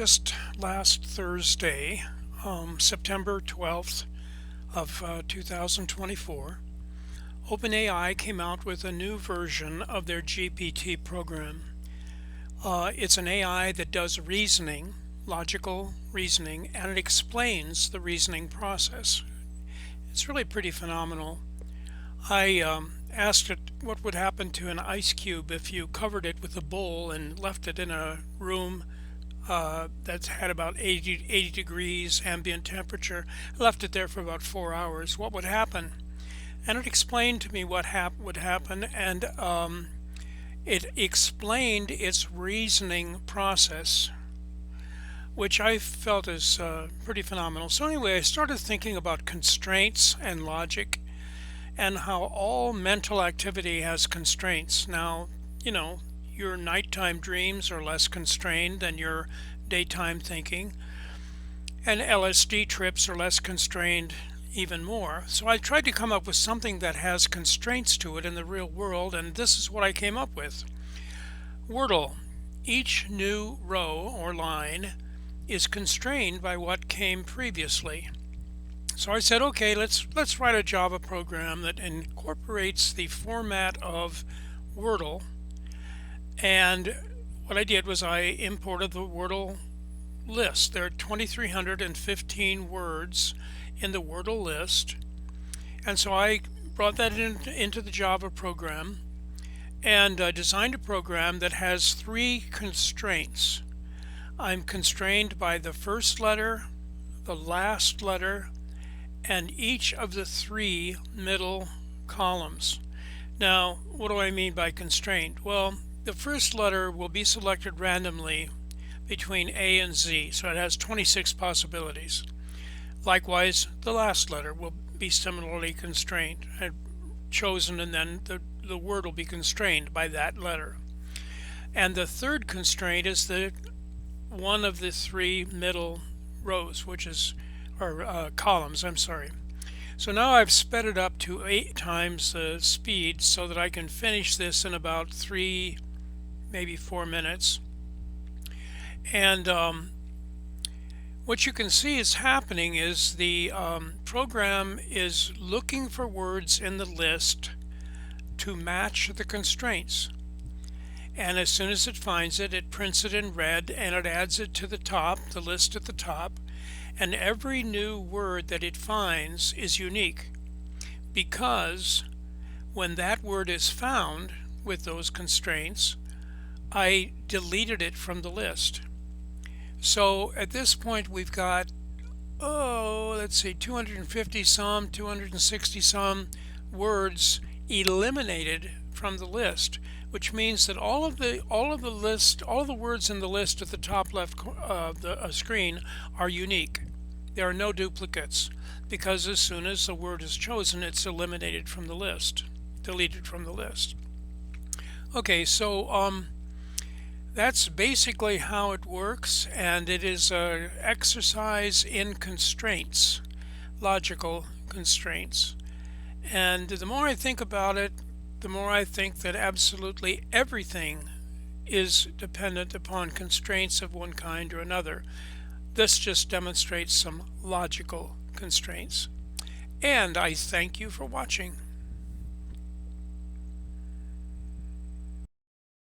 Just last Thursday, September 12th of 2024, OpenAI came out with a new version of their GPT program. It's an AI that does reasoning, logical reasoning, and it explains the reasoning process. It's really pretty phenomenal. I asked it what would happen to an ice cube if you covered it with a bowl and left it in a room that's had about 80 degrees ambient temperature, left it there for about 4 hours. What would happen? And it explained to me what would happen, and it explained its reasoning process, which I felt is pretty phenomenal. So anyway, I started thinking about constraints and logic and how all mental activity has constraints. Now, your nighttime dreams are less constrained than your daytime thinking, and LSD trips are less constrained even more. So I tried to come up with something that has constraints to it in the real world, and this is what I came up with. WORDLE. Each new row or line is constrained by what came previously. So I said, okay, let's write a Java program that incorporates the format of WORDLE. And what I did was I imported the WORDLE list. There are 2,315 words in the WORDLE list. And so I brought that into the Java program and designed a program that has 3 constraints. I'm constrained by the first letter, the last letter, and each of the 3 middle columns. Now, what do I mean by constrained? Well, the first letter will be selected randomly between A and Z, so it has 26 possibilities. Likewise, the last letter will be similarly constrained and chosen, and then the word will be constrained by that letter. And the third constraint is the one of the 3 middle rows, columns, I'm sorry. So now I've sped it up to 8 times the speed so that I can finish this in about 3, maybe 4 minutes. And what you can see is happening is the program is looking for words in the list to match the constraints. And as soon as it finds it, it prints it in red and it adds it to the top, the list at the top. And every new word that it finds is unique, because when that word is found with those constraints, I deleted it from the list. So at this point we've got, 250 some, 260 some words eliminated from the list, which means that all of the words in the list at the top left of the screen are unique. There are no duplicates, because as soon as the word is chosen, it's eliminated from the list, deleted from the list. Okay, so that's basically how it works, and it is an exercise in constraints, logical constraints. And the more I think about it, the more I think that absolutely everything is dependent upon constraints of one kind or another. This just demonstrates some logical constraints. And I thank you for watching.